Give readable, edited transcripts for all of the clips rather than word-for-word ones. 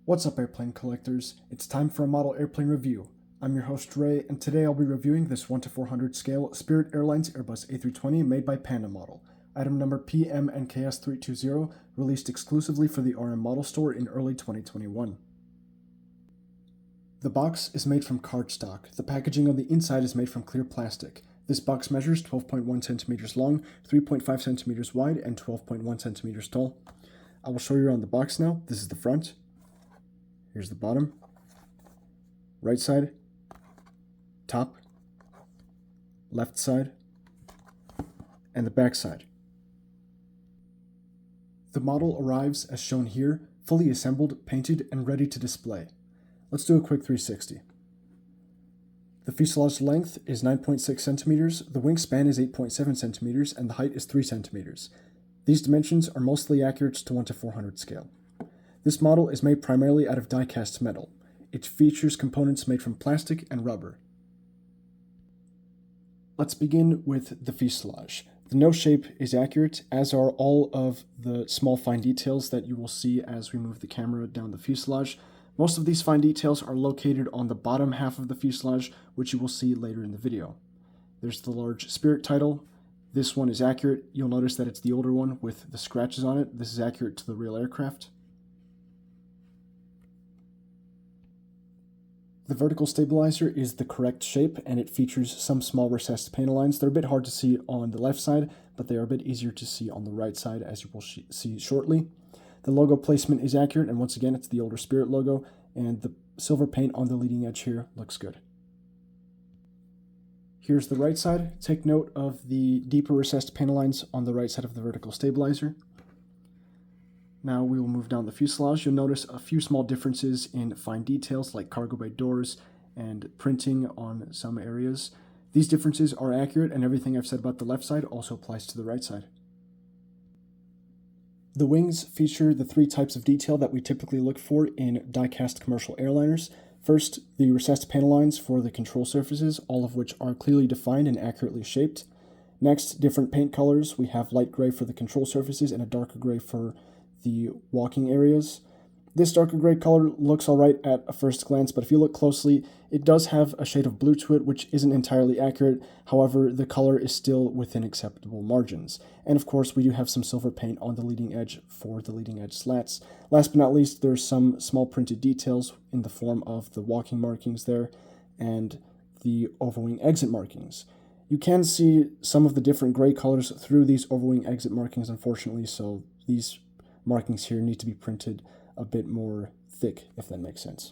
What's up, airplane collectors? It's time for a model airplane review. I'm your host Ray, and today I'll be reviewing this 1:400 scale Spirit Airlines Airbus A320 made by PandaModel. Item number PMNKS320, released exclusively for the RM Model Store in early 2021. The box is made from cardstock. The packaging on the inside is made from clear plastic. This box measures 12.1 centimeters long, 3.5 centimeters wide, and 12.1 centimeters tall. I will show you around the box now. This is the front. Here's the bottom, right side, top, left side, and the back side. The model arrives as shown here, fully assembled, painted, and ready to display. Let's do a quick 360. The fuselage length is 9.6 centimeters, the wingspan is 8.7 centimeters, and the height is 3 centimeters. These dimensions are mostly accurate to 1:400 scale. This model is made primarily out of die-cast metal. It features components made from plastic and rubber. Let's begin with the fuselage. The nose shape is accurate, as are all of the small fine details that you will see as we move the camera down the fuselage. Most of these fine details are located on the bottom half of the fuselage, which you will see later in the video. There's the large Spirit title. This one is accurate. You'll notice that it's the older one with the scratches on it. This is accurate to the real aircraft. The vertical stabilizer is the correct shape, and it features some small recessed paint lines. They're a bit hard to see on the left side, but they are a bit easier to see on the right side, as you will see shortly. The logo placement is accurate, and once again, it's the older Spirit logo, and the silver paint on the leading edge here looks good. Here's the right side. Take note of the deeper recessed paint lines on the right side of the vertical stabilizer. Now we will move down the fuselage. You'll notice a few small differences in fine details like cargo bay doors and printing on some areas. These differences are accurate, and everything I've said about the left side also applies to the right side. The wings feature the three types of detail that we typically look for in die-cast commercial airliners. First, the recessed panel lines for the control surfaces, all of which are clearly defined and accurately shaped. Next, different paint colors. We have light gray for the control surfaces and a darker gray for the walking areas. This darker gray color looks alright at a first glance, but if you look closely, it does have a shade of blue to it, which isn't entirely accurate. However, the color is still within acceptable margins. And of course, we do have some silver paint on the leading edge for the leading edge slats. Last but not least, there's some small printed details in the form of the walking markings there and the overwing exit markings. You can see some of the different gray colors through these overwing exit markings, unfortunately, so these markings here need to be printed a bit more thick, if that makes sense.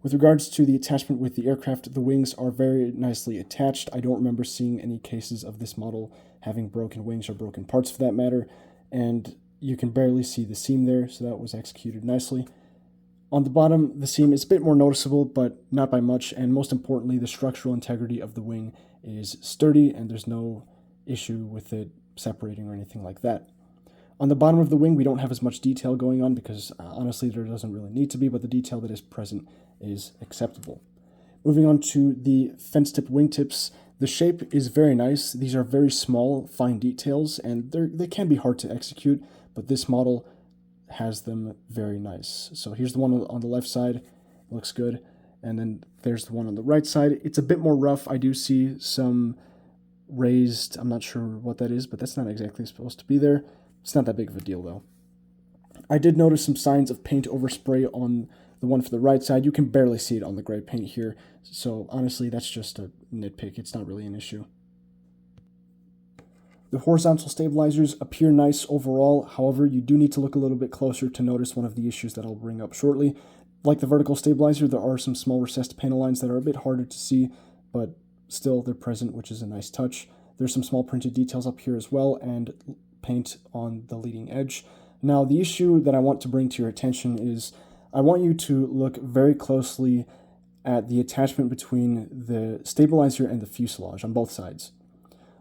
With regards to the attachment with the aircraft, the wings are very nicely attached. I don't remember seeing any cases of this model having broken wings or broken parts for that matter, and you can barely see the seam there, so that was executed nicely. On the bottom, the seam is a bit more noticeable, but not by much, and most importantly, the structural integrity of the wing is sturdy, and there's no issue with it separating or anything like that. On the bottom of the wing, we don't have as much detail going on because honestly there doesn't really need to be, but the detail that is present is acceptable. Moving on to the fence tip wingtips, the shape is very nice. These are very small, fine details, and they can be hard to execute, but this model has them very nice. So here's the one on the left side, looks good, and then there's the one on the right side. It's a bit more rough. I do see some raised, I'm not sure what that is, but that's not exactly supposed to be there. It's not that big of a deal, though. I did notice some signs of paint overspray on the one for the right side. You can barely see it on the gray paint here, so honestly, that's just a nitpick. It's not really an issue. The horizontal stabilizers appear nice overall. However, you do need to look a little bit closer to notice one of the issues that I'll bring up shortly. Like the vertical stabilizer, there are some small recessed panel lines that are a bit harder to see, but still they're present, which is a nice touch. There's some small printed details up here as well, and paint on the leading edge. Now, the issue that I want to bring to your attention is I want you to look very closely at the attachment between the stabilizer and the fuselage on both sides.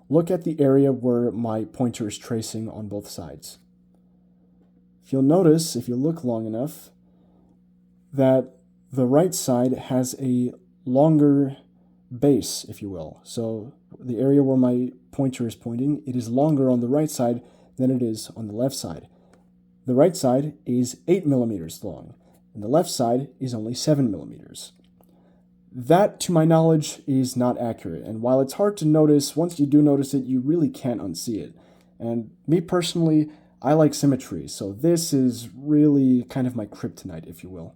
Look at the area where my pointer is tracing on both sides. If you'll notice, if you look long enough, that the right side has a longer base, if you will. So the area where my pointer is pointing, it is longer on the right side than it is on the left side. The right side is 8 millimeters long, and the left side is only 7 millimeters. That, to my knowledge, is not accurate, and while it's hard to notice, once you do notice it, you really can't unsee it. And me personally, I like symmetry, so this is really kind of my kryptonite, if you will.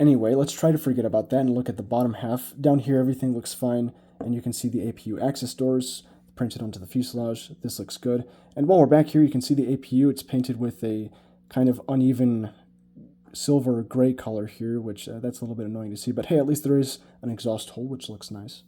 Anyway, let's try to forget about that and look at the bottom half. Down here, everything looks fine, and you can see the APU access doors printed onto the fuselage. This looks good. And while we're back here, you can see the APU. It's painted with a kind of uneven silver gray color here, which that's a little bit annoying to see, but hey, at least there is an exhaust hole, which looks nice.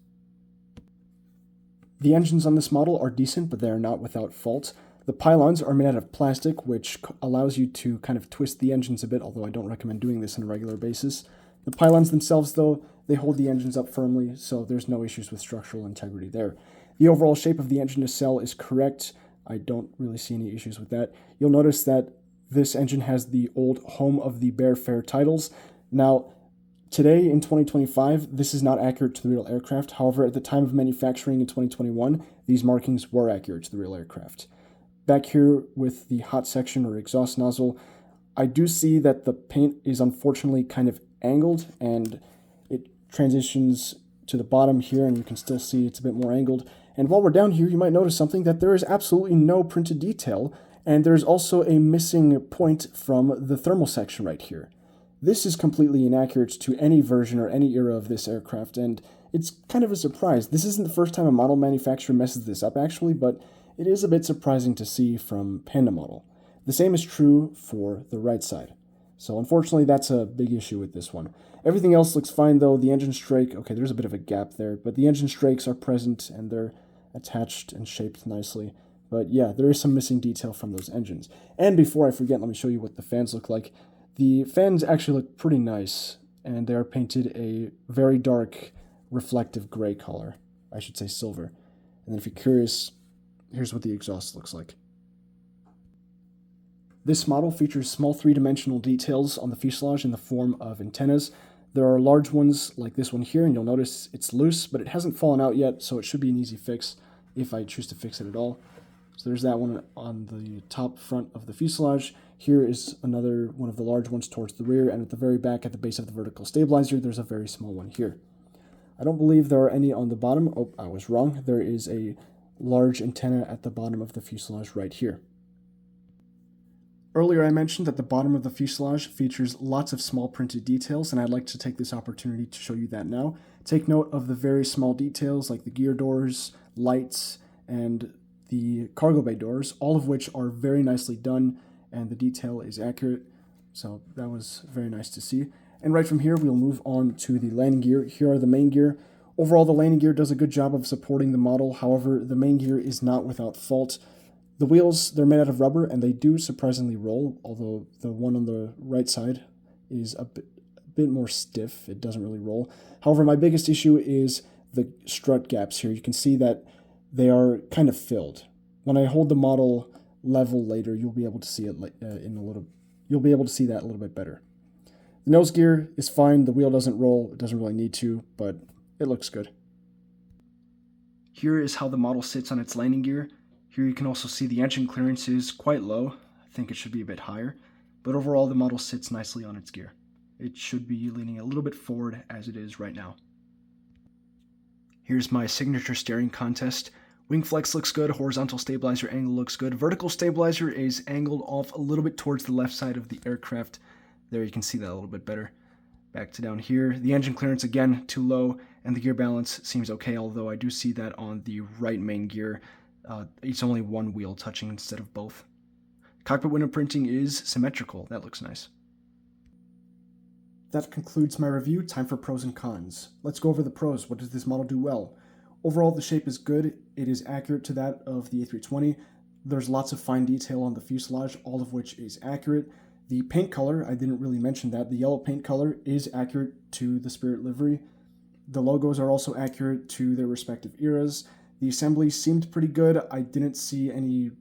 The engines on this model are decent, but they are not without fault. The pylons are made out of plastic, which allows you to kind of twist the engines a bit, although I don't recommend doing this on a regular basis. The pylons themselves, though, they hold the engines up firmly, so there's no issues with structural integrity there. The overall shape of the engine nacelle is correct. I don't really see any issues with that. You'll notice that this engine has the old Home of the Bear Fair titles. Now, today in 2025, this is not accurate to the real aircraft. However, at the time of manufacturing in 2021, these markings were accurate to the real aircraft. Back here with the hot section or exhaust nozzle, I do see that the paint is unfortunately kind of angled, and it transitions to the bottom here, and you can still see it's a bit more angled. And while we're down here, you might notice something, that there is absolutely no printed detail, and there's also a missing point from the thermal section right here. This is completely inaccurate to any version or any era of this aircraft, and it's kind of a surprise. This isn't the first time a model manufacturer messes this up, actually, but it is a bit surprising to see from PandaModel. The same is true for the right side. So unfortunately, that's a big issue with this one. Everything else looks fine, though. The engine strake, okay, there's a bit of a gap there, but the engine strakes are present, and they're attached and shaped nicely. But yeah, there is some missing detail from those engines. And before I forget, let me show you what the fans look like. The fans actually look pretty nice, and they are painted a very dark, reflective gray color. I should say silver. And then if you're curious, here's what the exhaust looks like. This model features small three-dimensional details on the fuselage in the form of antennas. There are large ones like this one here, and you'll notice it's loose, but it hasn't fallen out yet, so it should be an easy fix if I choose to fix it at all. So there's that one on the top front of the fuselage. Here is another one of the large ones towards the rear, and at the very back at the base of the vertical stabilizer, there's a very small one here. I don't believe there are any on the bottom. Oh, I was wrong. There is a large antenna at the bottom of the fuselage right here. Earlier I mentioned that the bottom of the fuselage features lots of small printed details, and I'd like to take this opportunity to show you that now. Take note of the very small details like the gear doors, lights, and the cargo bay doors, all of which are very nicely done, and the detail is accurate, so that was very nice to see. And right from here, we'll move on to the landing gear. Here are the main gear. Overall, the landing gear does a good job of supporting the model. However, the main gear is not without fault. The wheels, they're made out of rubber, and they do surprisingly roll, although the one on the right side is a bit more stiff. It doesn't really roll. However, my biggest issue is the strut gaps here. You can see that they are kind of filled. When I hold the model level later, you'll be able to see it you'll be able to see that a little bit better. The nose gear is fine. The wheel doesn't roll. It doesn't really need to, but it looks good. Here is how the model sits on its landing gear. Here you can also see the engine clearance is quite low. I think it should be a bit higher, but overall the model sits nicely on its gear. It should be leaning a little bit forward as it is right now. Here's my signature steering contest. Wing flex looks good, horizontal stabilizer angle looks good, vertical stabilizer is angled off a little bit towards the left side of the aircraft. There you can see that a little bit better. Back to down here, the engine clearance again too low, and the gear balance seems okay, although I do see that on the right main gear, it's only one wheel touching instead of both. Cockpit window printing is symmetrical. That looks nice. That concludes my review. Time for pros and cons. Let's go over the pros. What does this model do well? Overall, the shape is good. It is accurate to that of the A320. There's lots of fine detail on the fuselage, all of which is accurate. The paint color, I didn't really mention that. The yellow paint color is accurate to the Spirit livery. The logos are also accurate to their respective eras. The assembly seemed pretty good. I didn't see any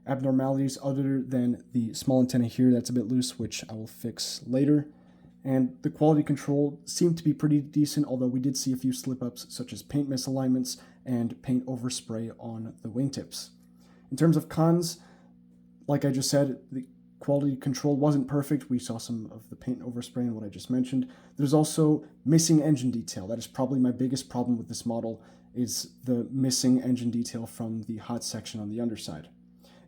abnormalities other than the small antenna here that's a bit loose, which I will fix later. And the quality control seemed to be pretty decent, although we did see a few slip-ups such as paint misalignments and paint overspray on the wingtips. In terms of cons, Like I just said, the quality control wasn't perfect. We saw some of the paint overspray and what I just mentioned. There's also missing engine detail. That is probably my biggest problem with this model, is the missing engine detail from the hot section on the underside.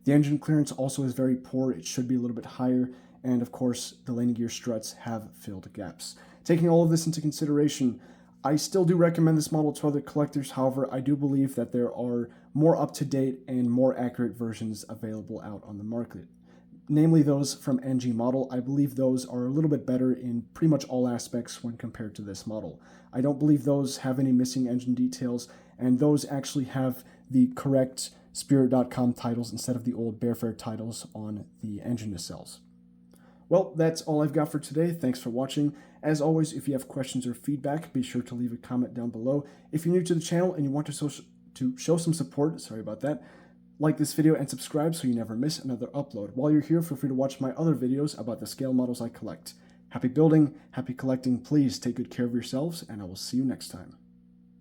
The engine clearance also is very poor. It should be a little bit higher, and of course the landing gear struts have filled gaps. Taking all of this into consideration, I still do recommend this model to other collectors. However, I do believe that there are more up-to-date and more accurate versions available out on the market. Namely those from NG Model. I believe those are a little bit better in pretty much all aspects when compared to this model. I don't believe those have any missing engine details, and those actually have the correct Spirit.com titles instead of the old Bearfair titles on the engine nacelles. Well, that's all I've got for today. Thanks for watching. As always, if you have questions or feedback, be sure to leave a comment down below. If you're new to the channel and you want to show some support, like this video and subscribe so you never miss another upload. While you're here, feel free to watch my other videos about the scale models I collect. Happy building, happy collecting. Please take good care of yourselves, and I will see you next time.